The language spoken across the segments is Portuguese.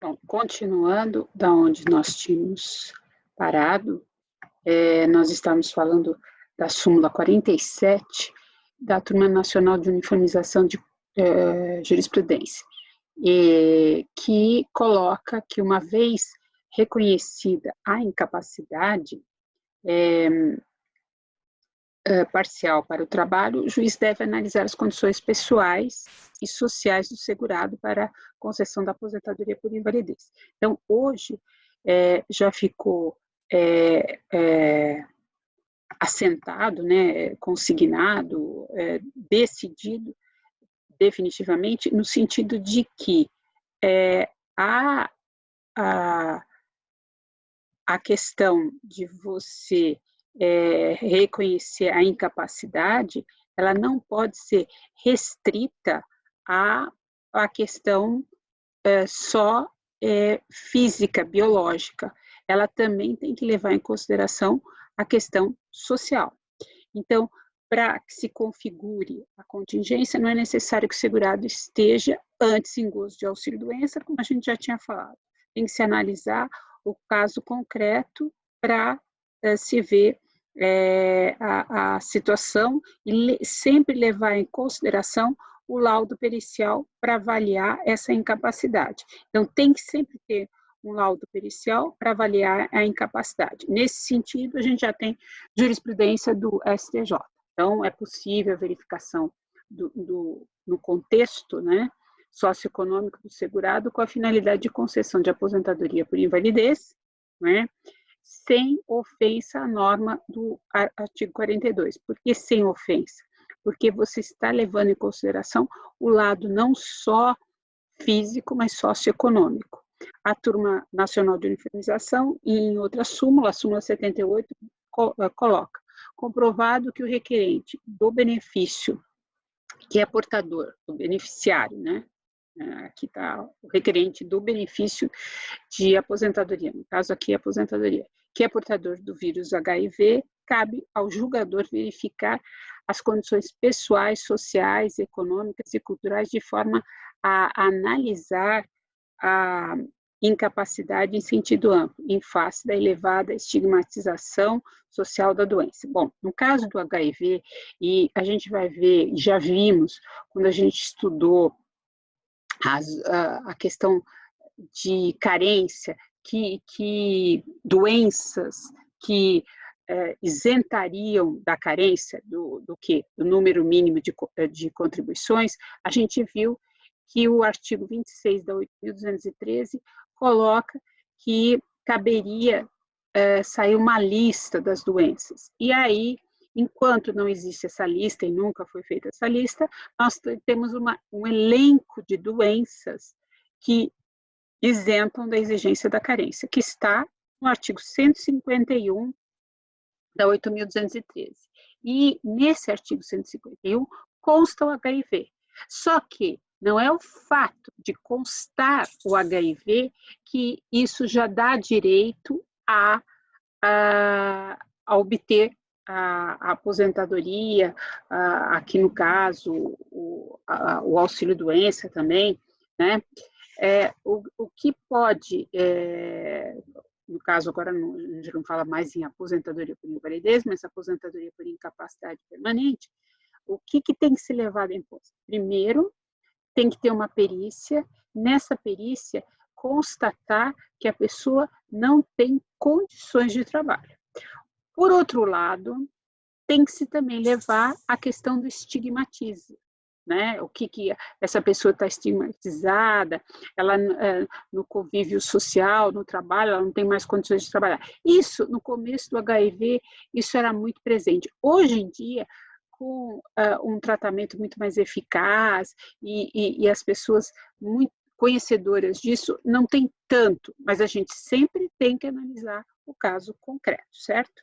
Bom, continuando da onde nós tínhamos parado, nós estamos falando da súmula 47 da Turma Nacional de Uniformização de Jurisprudência, que coloca que, uma vez reconhecida a incapacidade parcial para o trabalho, o juiz deve analisar as condições pessoais e sociais do segurado para concessão da aposentadoria por invalidez. Então, hoje, já ficou assentado, né, consignado, decidido definitivamente, no sentido de que a questão de você reconhecer a incapacidade, ela não pode ser restrita à questão só física, biológica. Ela também tem que levar em consideração a questão social. Então, para que se configure a contingência, não é necessário que o segurado esteja antes em gozo de auxílio-doença, como a gente já tinha falado. Tem que se analisar o caso concreto para se ver a situação e sempre levar em consideração o laudo pericial para avaliar essa incapacidade. Então, tem que sempre ter um laudo pericial para avaliar a incapacidade. Nesse sentido, a gente já tem jurisprudência do STJ. Então, é possível a verificação no contexto, né, socioeconômico do segurado, com a finalidade de concessão de aposentadoria por invalidez, né, sem ofensa à norma do artigo 42. Por que sem ofensa? Porque você está levando em consideração o lado não só físico, mas socioeconômico. A Turma Nacional de Uniformização, em outra súmula, a súmula 78, coloca: comprovado que o requerente do benefício, que é portador, do beneficiário, né? Aqui está o requerente do benefício de aposentadoria, no caso aqui aposentadoria, que é portador do vírus HIV, cabe ao julgador verificar as condições pessoais, sociais, econômicas e culturais de forma a analisar a incapacidade em sentido amplo, em face da elevada estigmatização social da doença. Bom, no caso do HIV, e a gente vai ver, já vimos, quando a gente estudou a questão de carência, que doenças que isentariam da carência do número mínimo de contribuições, a gente viu que o artigo 26 da 8.213 coloca que caberia sair uma lista das doenças. E aí, enquanto não existe essa lista, e nunca foi feita essa lista, nós temos um elenco de doenças que isentam da exigência da carência, que está no artigo 151 da 8.213. E nesse artigo 151 consta o HIV. Só que não é o fato de constar o HIV que isso já dá direito a obter a aposentadoria, aqui no caso o auxílio-doença também, né? O que pode, no caso agora a gente não fala mais em aposentadoria por invalidez, mas aposentadoria por incapacidade permanente, o que tem que ser levado em conta? Primeiro, tem que ter uma perícia, nessa perícia constatar que a pessoa não tem condições de trabalho. Por outro lado, tem que se também levar a questão do estigmatismo, né? O que essa pessoa está estigmatizada, ela no convívio social, no trabalho, ela não tem mais condições de trabalhar. Isso, no começo do HIV, isso era muito presente. Hoje em dia, com um tratamento muito mais eficaz e as pessoas muito conhecedoras disso, não tem tanto, mas a gente sempre tem que analisar o caso concreto, certo?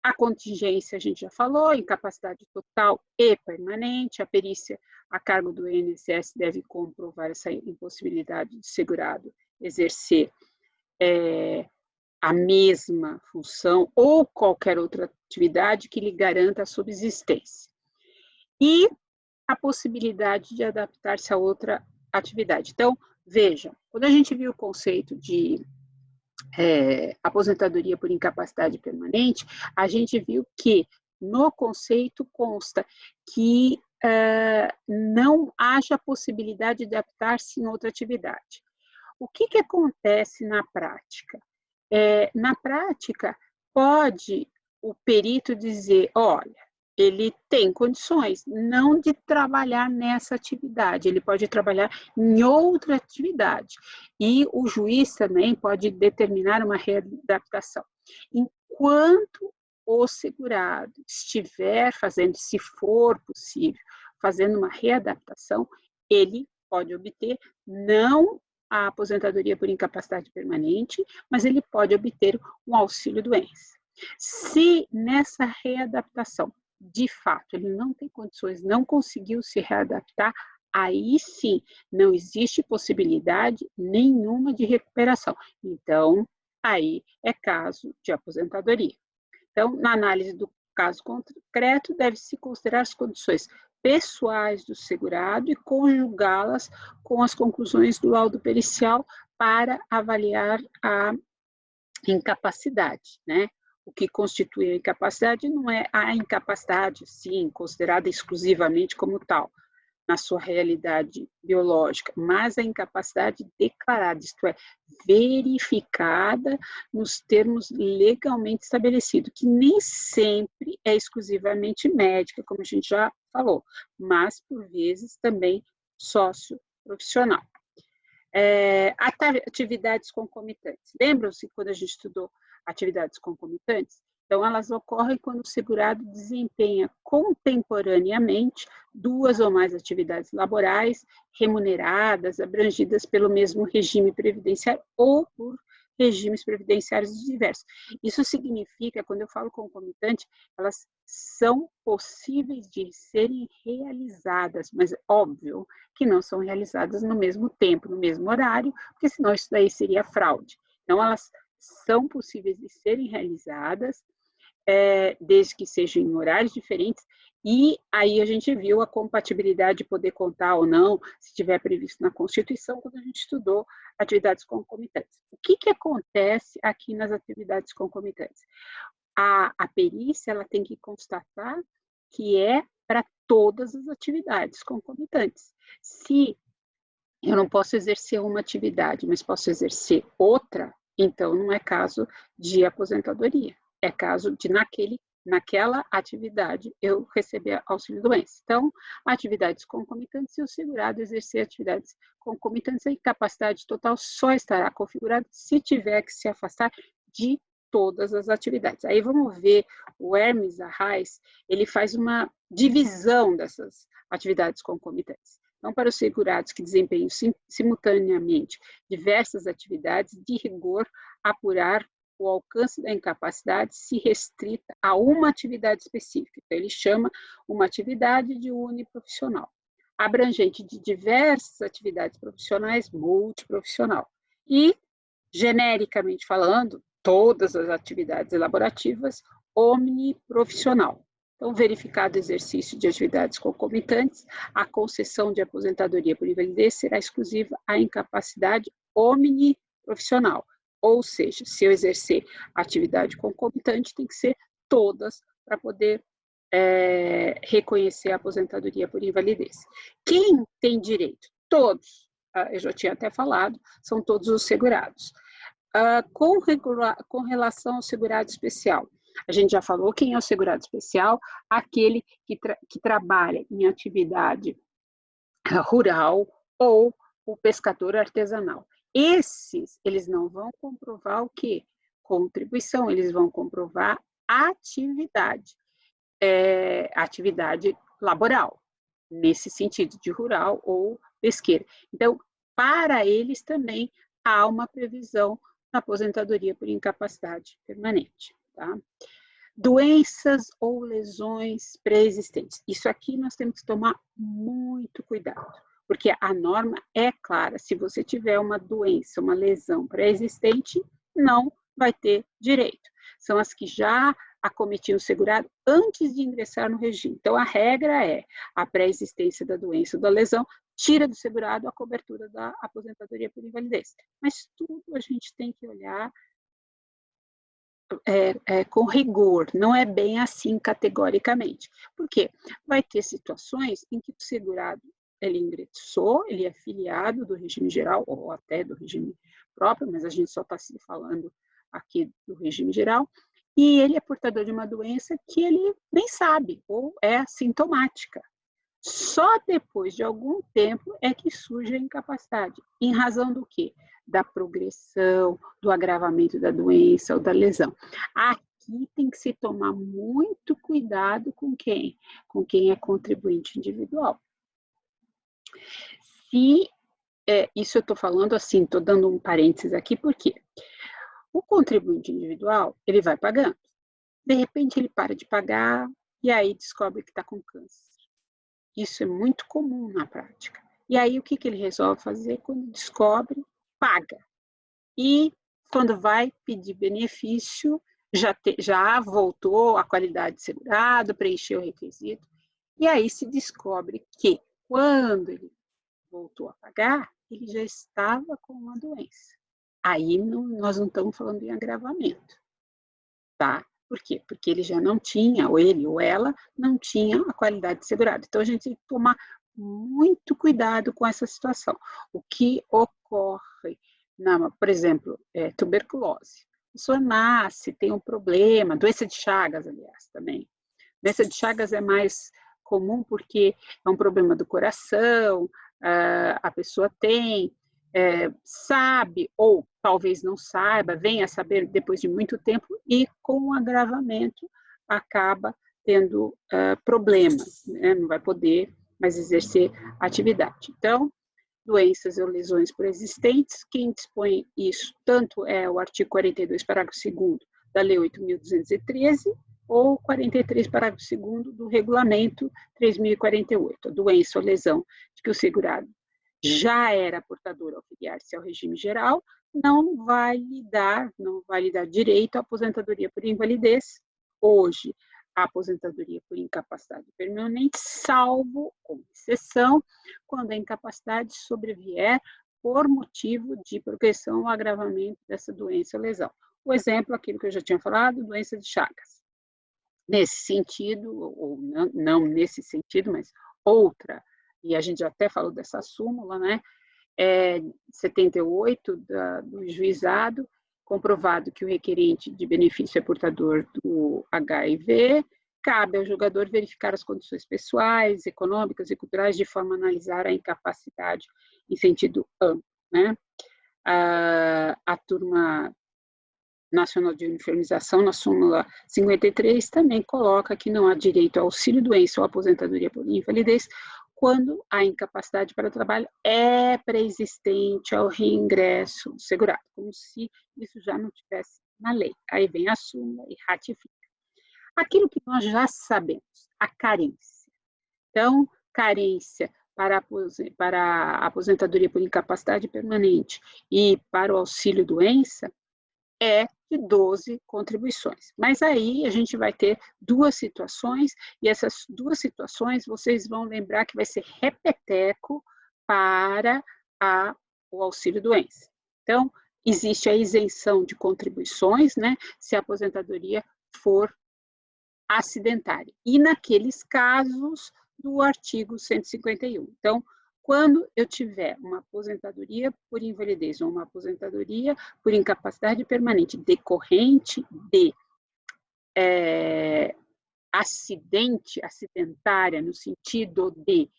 A contingência, a gente já falou, incapacidade total e permanente, a perícia a cargo do INSS deve comprovar essa impossibilidade de segurado exercer a mesma função ou qualquer outra atividade que lhe garanta a subsistência. E a possibilidade de adaptar-se a outra atividade. Então, Veja, quando a gente viu o conceito de aposentadoria por incapacidade permanente, a gente viu que no conceito consta que não haja possibilidade de adaptar-se em outra atividade. O que acontece na prática? Na prática, pode o perito dizer, olha, ele tem condições não de trabalhar nessa atividade, ele pode trabalhar em outra atividade. E o juiz também pode determinar uma readaptação. Enquanto o segurado estiver fazendo, se for possível, fazendo uma readaptação, ele pode obter não a aposentadoria por incapacidade permanente, mas ele pode obter um auxílio-doença. Se nessa readaptação, de fato, ele não tem condições, não conseguiu se readaptar, aí sim, não existe possibilidade nenhuma de recuperação. Então, aí é caso de aposentadoria. Então, na análise do caso concreto, deve-se considerar as condições pessoais do segurado e conjugá-las com as conclusões do laudo pericial para avaliar a incapacidade, né? O que constitui a incapacidade não é a incapacidade, sim, considerada exclusivamente como tal, na sua realidade biológica, mas a incapacidade declarada, isto é, verificada nos termos legalmente estabelecidos, que nem sempre é exclusivamente médica, como a gente já falou, mas por vezes também socioprofissional. Atividades concomitantes. Lembram-se quando a gente estudou atividades concomitantes? Então, elas ocorrem quando o segurado desempenha contemporaneamente duas ou mais atividades laborais remuneradas, abrangidas pelo mesmo regime previdenciário ou por regimes previdenciários diversos. Isso significa, quando eu falo concomitante, elas são possíveis de serem realizadas, mas óbvio que não são realizadas no mesmo tempo, no mesmo horário, porque senão isso daí seria fraude. Então, elas são possíveis de serem realizadas, desde que sejam em horários diferentes, e aí a gente viu a compatibilidade de poder contar ou não, se estiver previsto na Constituição, quando a gente estudou atividades concomitantes. O que acontece aqui nas atividades concomitantes? A perícia ela tem que constatar que é para todas as atividades concomitantes. Se eu não posso exercer uma atividade, mas posso exercer outra, então não é caso de aposentadoria, é caso de naquela atividade eu receber auxílio-doença. Então, atividades concomitantes, se o segurado exercer atividades concomitantes, a incapacidade total só estará configurada se tiver que se afastar de todas as atividades. Aí vamos ver, o Hermes Arraes, ele faz uma divisão dessas atividades concomitantes. Então, para os segurados que desempenham simultaneamente diversas atividades, de rigor, apurar o alcance da incapacidade se restrita a uma atividade específica. Então, ele chama uma atividade de uniprofissional, abrangente de diversas atividades profissionais, multiprofissional. E, genericamente falando, todas as atividades elaborativas, omniprofissional. Então, verificado o exercício de atividades concomitantes, a concessão de aposentadoria por invalidez será exclusiva à incapacidade omniprofissional. Ou seja, se eu exercer atividade concomitante, tem que ser todas para poder reconhecer a aposentadoria por invalidez. Quem tem direito? Todos. Eu já tinha até falado, são todos os segurados. Com relação ao segurado especial, a gente já falou quem é o segurado especial, aquele que trabalha em atividade rural ou o pescador artesanal. Esses, eles não vão comprovar o quê? Contribuição, eles vão comprovar atividade, atividade laboral, nesse sentido de rural ou pesqueira. Então, para eles também há uma previsão na aposentadoria por incapacidade permanente, tá? Doenças ou lesões pré-existentes. Isso aqui nós temos que tomar muito cuidado, porque a norma é clara. Se você tiver uma doença, uma lesão pré-existente, não vai ter direito. São as que já acometiam o segurado antes de ingressar no regime. Então, a regra é a pré-existência da doença ou da lesão tira do segurado a cobertura da aposentadoria por invalidez. Mas tudo a gente tem que olhar com rigor, não é bem assim categoricamente. Por quê? Vai ter situações em que o segurado ele ingressou, ele é filiado do regime geral ou até do regime próprio, mas a gente só está se falando aqui do regime geral, e ele é portador de uma doença que ele nem sabe ou é assintomática. Só depois de algum tempo é que surge a incapacidade. Em razão do quê? Da progressão, do agravamento da doença ou da lesão. Aqui tem que se tomar muito cuidado com quem? Com quem é contribuinte individual. Se isso eu estou falando assim, estou dando um parênteses aqui, porque o contribuinte individual, ele vai pagando. De repente ele para de pagar e aí descobre que está com câncer. Isso é muito comum na prática. E aí, o que ele resolve fazer? Quando descobre, paga. E quando vai pedir benefício, já voltou a qualidade de segurado, preencheu o requisito. E aí se descobre que, quando ele voltou a pagar, ele já estava com uma doença. Aí nós não estamos falando em agravamento, tá? Por quê? Porque ele já não tinha, ou ele ou ela, não tinha a qualidade de segurado. Então, a gente tem que tomar muito cuidado com essa situação. O que ocorre, por exemplo, tuberculose. A pessoa nasce, tem um problema, doença de Chagas, aliás, também. Doença de Chagas é mais comum porque é um problema do coração, a pessoa tem, sabe, ou talvez não saiba, venha a saber depois de muito tempo, e com o agravamento acaba tendo problemas, né? Não vai poder mais exercer atividade. Então, doenças ou lesões pré-existentes, quem dispõe isso tanto é o artigo 42, parágrafo 2º da Lei 8.213, ou 43, parágrafo 2º do Regulamento 3.048, a doença ou lesão de que o segurado já era portador ao filiar-se ao regime geral, não vai lhe dar direito à aposentadoria por invalidez. Hoje, a aposentadoria por incapacidade permanente, salvo, com exceção, quando a incapacidade sobrevier por motivo de progressão ou agravamento dessa doença ou lesão. O exemplo, aquilo que eu já tinha falado, doença de Chagas. Nesse sentido, ou não nesse sentido, mas outra, e a gente já até falou dessa súmula, né? 78 do juizado, comprovado que o requerente de benefício é portador do HIV, cabe ao julgador verificar as condições pessoais, econômicas e culturais de forma a analisar a incapacidade em sentido amplo, né? A turma Nacional de Uniformização, na súmula 53, também coloca que não há direito ao auxílio-doença ou aposentadoria por invalidez quando a incapacidade para o trabalho é pré-existente ao reingresso do segurado, como se isso já não tivesse na lei. Aí vem a súmula e ratifica. Aquilo que nós já sabemos, a carência. Então, carência para a aposentadoria por incapacidade permanente e para o auxílio-doença é de 12 contribuições. Mas aí a gente vai ter duas situações, e essas duas situações vocês vão lembrar que vai ser repeteco para o auxílio-doença. Então, existe a isenção de contribuições, né, se a aposentadoria for acidentária. E naqueles casos do artigo 151. Então, quando eu tiver uma aposentadoria por invalidez ou uma aposentadoria por incapacidade permanente decorrente de acidentária, no sentido de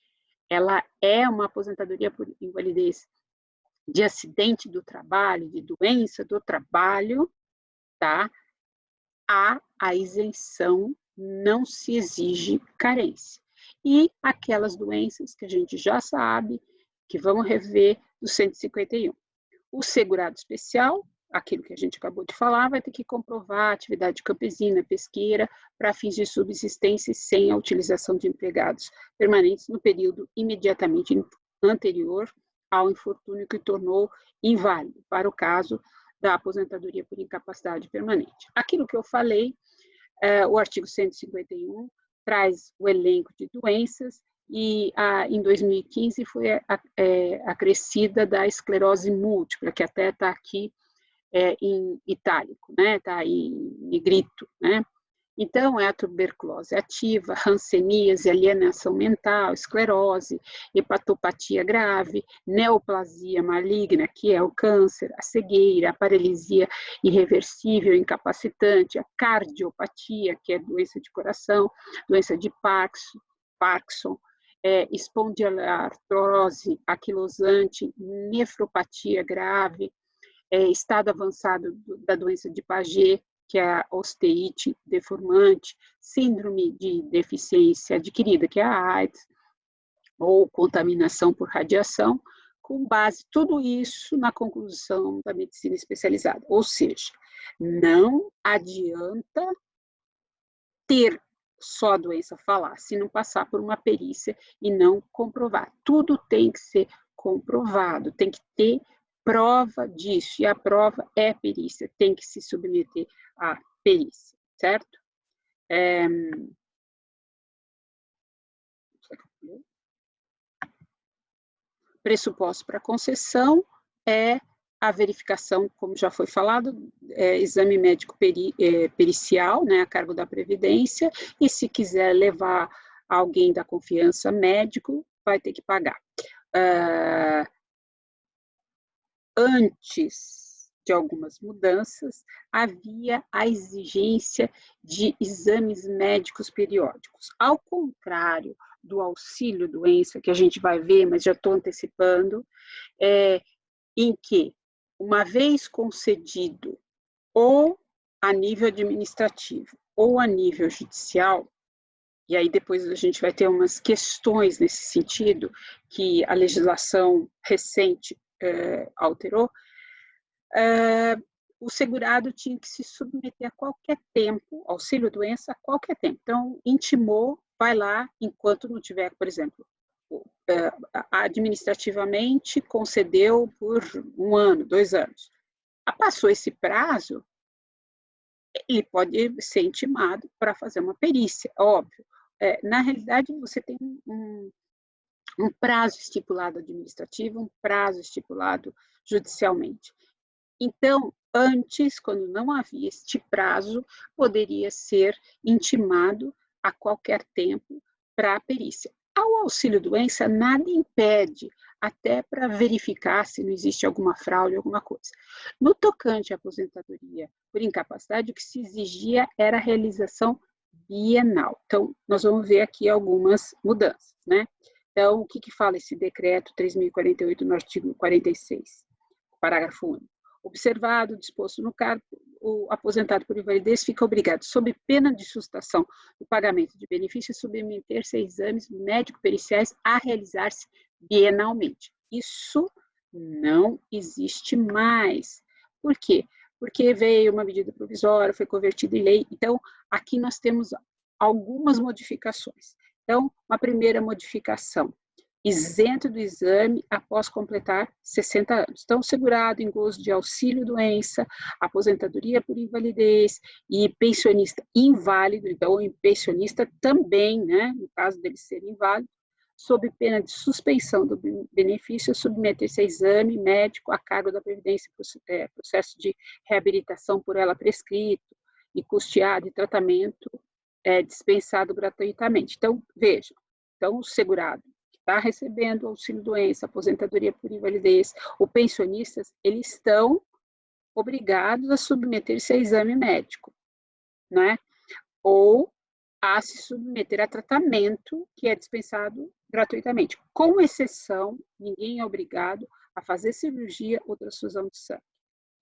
ela é uma aposentadoria por invalidez de acidente do trabalho, de doença do trabalho, tá? A isenção, não se exige carência. E aquelas doenças que a gente já sabe, que vamos rever do 151. O segurado especial, aquilo que a gente acabou de falar, vai ter que comprovar a atividade campesina, pesqueira, para fins de subsistência sem a utilização de empregados permanentes no período imediatamente anterior ao infortúnio que tornou inválido, para o caso da aposentadoria por incapacidade permanente. Aquilo que eu falei O artigo 151 traz o elenco de doenças e em 2015 foi acrescida da esclerose múltipla, que até está aqui em itálico, né? Está em negrito, né? Então, é a tuberculose ativa, hanseníase, alienação mental, esclerose, hepatopatia grave, neoplasia maligna, que é o câncer, a cegueira, a paralisia irreversível, incapacitante, a cardiopatia, que é doença de coração, doença de Parkinson, espondiloartrose aquilosante, nefropatia grave, estado avançado da doença de Paget, que é a osteite deformante, síndrome de deficiência adquirida, que é a AIDS, ou contaminação por radiação, com base tudo isso na conclusão da medicina especializada. Ou seja, não adianta ter só a doença falar, se não passar por uma perícia e não comprovar. Tudo tem que ser comprovado, tem que ter prova disso, e a prova é perícia, tem que se submeter à perícia, certo? Pressuposto para concessão é a verificação, como já foi falado, exame médico pericial, né, a cargo da Previdência, e se quiser levar alguém da confiança médico, vai ter que pagar. Antes de algumas mudanças, havia a exigência de exames médicos periódicos. Ao contrário do auxílio-doença, que a gente vai ver, mas já estou antecipando, em que, uma vez concedido ou a nível administrativo ou a nível judicial, e aí depois a gente vai ter umas questões nesse sentido, que a legislação recente alterou, o segurado tinha que se submeter a qualquer tempo, auxílio-doença a qualquer tempo. Então, intimou, vai lá, enquanto não tiver, por exemplo, administrativamente concedeu por 1 ano, 2 anos. Passou esse prazo, ele pode ser intimado para fazer uma perícia, óbvio. Na realidade, você tem um prazo estipulado administrativo, um prazo estipulado judicialmente. Então, antes, quando não havia este prazo, poderia ser intimado a qualquer tempo para a perícia. Ao auxílio-doença, nada impede, até para verificar se não existe alguma fraude, alguma coisa. No tocante à aposentadoria por incapacidade, o que se exigia era a realização bienal. Então, nós vamos ver aqui algumas mudanças, né? Então, o que fala esse decreto 3.048 no artigo 46, parágrafo único? Observado, disposto no cargo, o aposentado por invalidez fica obrigado, sob pena de sustação do pagamento de benefícios, a submeter-se a exames médico-periciais a realizar-se bienalmente. Isso não existe mais. Por quê? Porque veio uma medida provisória, foi convertida em lei. Então, aqui nós temos algumas modificações. Então, uma primeira modificação: isento do exame após completar 60 anos. Então, segurado em gozo de auxílio-doença, aposentadoria por invalidez e pensionista inválido, então o pensionista também, né, no caso dele ser inválido, sob pena de suspensão do benefício, submeter-se a exame médico a cargo da Previdência, processo de reabilitação por ela prescrito e custeado e tratamento dispensado gratuitamente. Então, vejam, então o segurado está recebendo auxílio-doença, aposentadoria por invalidez, ou pensionistas, eles estão obrigados a submeter-se a exame médico, né? Ou a se submeter a tratamento que é dispensado gratuitamente. Com exceção, ninguém é obrigado a fazer cirurgia ou transfusão de sangue.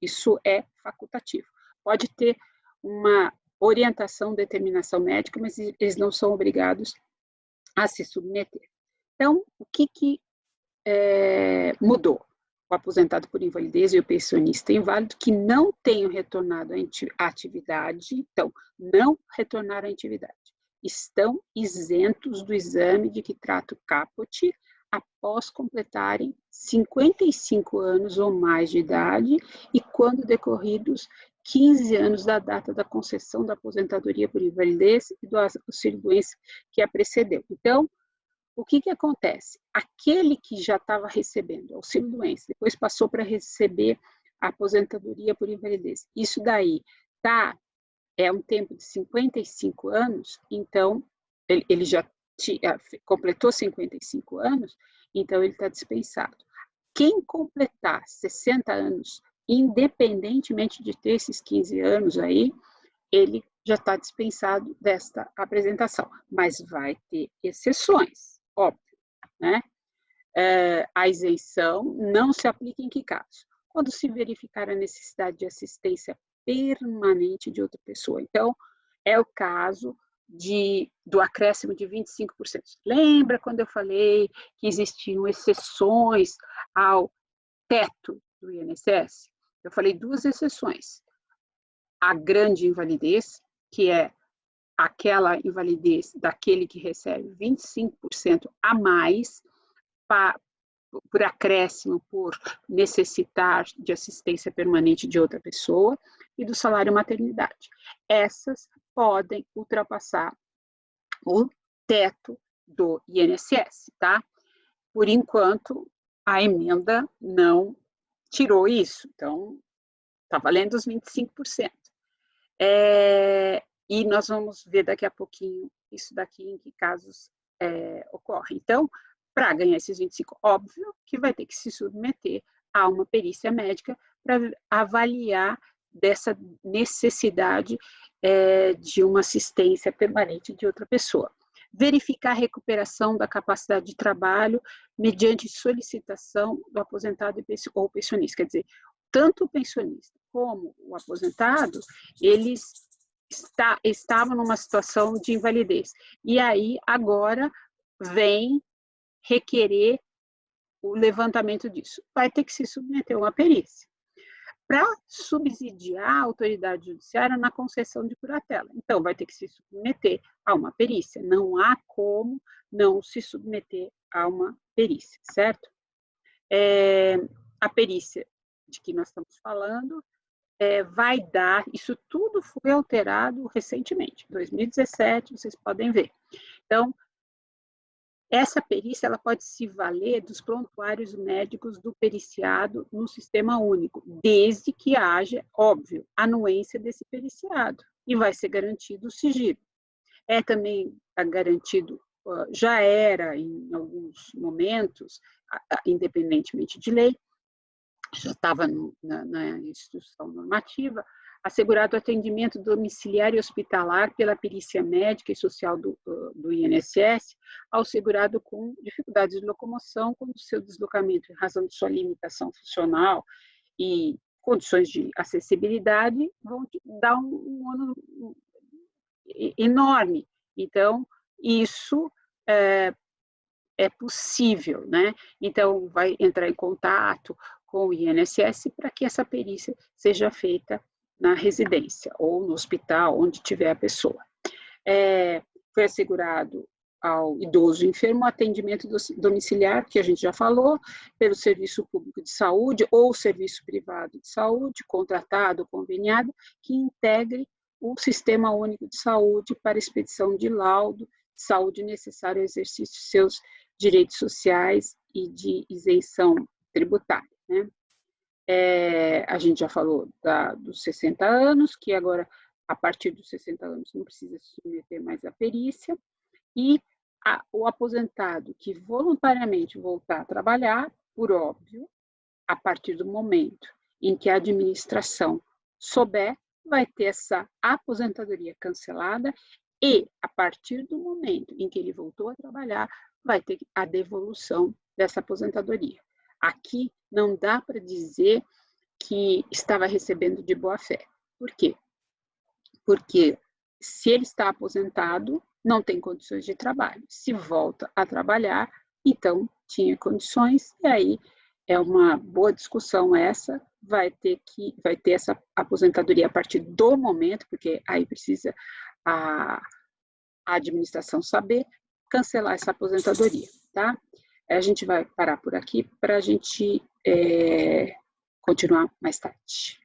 Isso é facultativo. Pode ter uma orientação, determinação médica, mas eles não são obrigados a se submeter. Então, o que mudou? O aposentado por invalidez e o pensionista inválido que não tenham retornado à atividade, então, não retornaram à atividade, estão isentos do exame de que trata o caput após completarem 55 anos ou mais de idade e quando decorridos 15 anos da data da concessão da aposentadoria por invalidez e do auxílio-doença que a precedeu. Então, o que acontece? Aquele que já estava recebendo auxílio-doença, depois passou para receber a aposentadoria por invalidez. Isso daí é um tempo de 55 anos, então ele já completou 55 anos, então ele está dispensado. Quem completar 60 anos, independentemente de ter esses 15 anos aí, ele já está dispensado desta apresentação, mas vai ter exceções, óbvio, né? A isenção não se aplica em que caso? Quando se verificar a necessidade de assistência permanente de outra pessoa. Então, é o caso do acréscimo de 25%. Lembra quando eu falei que existiam exceções ao teto do INSS? Eu falei duas exceções. A grande invalidez, que é aquela invalidez daquele que recebe 25% a mais por acréscimo, por necessitar de assistência permanente de outra pessoa, e do salário maternidade. Essas podem ultrapassar o teto do INSS, tá? Por enquanto, a emenda não tirou isso, então está valendo os 25%. E nós vamos ver daqui a pouquinho isso daqui, em que casos ocorre. Então, para ganhar esses 25, óbvio que vai ter que se submeter a uma perícia médica para avaliar dessa necessidade de uma assistência permanente de outra pessoa. Verificar a recuperação da capacidade de trabalho mediante solicitação do aposentado ou pensionista. Quer dizer, tanto o pensionista como o aposentado, eles estavam numa situação de invalidez. E aí, agora, vem requerer o levantamento disso. Vai ter que se submeter a uma perícia para subsidiar a autoridade judiciária na concessão de curatela. Então, vai ter que se submeter a uma perícia. Não há como não se submeter a uma perícia, certo? A perícia de que nós estamos falando vai dar, isso tudo foi alterado recentemente, 2017, vocês podem ver. Então, essa perícia ela pode se valer dos prontuários médicos do periciado no sistema único, desde que haja, óbvio, anuência desse periciado, e vai ser garantido o sigilo. É também garantido, já era em alguns momentos, independentemente de lei, já estava na instituição normativa, assegurado o atendimento domiciliar e hospitalar pela perícia médica e social do INSS ao segurado com dificuldades de locomoção, quando o seu deslocamento, em razão de sua limitação funcional e condições de acessibilidade, vão dar um ônus enorme. Então, isso é possível, né? Então, vai entrar em contato com o INSS para que essa perícia seja feita na residência ou no hospital, onde tiver a pessoa. Foi assegurado ao idoso enfermo atendimento domiciliar, que a gente já falou, pelo serviço público de saúde ou serviço privado de saúde, contratado ou conveniado, que integre o Sistema Único de Saúde para expedição de laudo de saúde necessário ao exercício de seus direitos sociais e de isenção tributária, né? A gente já falou dos 60 anos, que agora, a partir dos 60 anos, não precisa se submeter mais à perícia, e o aposentado que voluntariamente voltar a trabalhar, por óbvio, a partir do momento em que a administração souber, vai ter essa aposentadoria cancelada e, a partir do momento em que ele voltou a trabalhar, vai ter a devolução dessa aposentadoria. Aqui não dá para dizer que estava recebendo de boa fé. Por quê? Porque se ele está aposentado, não tem condições de trabalho. Se volta a trabalhar, então tinha condições, e aí é uma boa discussão essa, vai ter essa aposentadoria a partir do momento, porque aí precisa a administração saber cancelar essa aposentadoria, tá? A gente vai parar por aqui para a gente continuar mais tarde.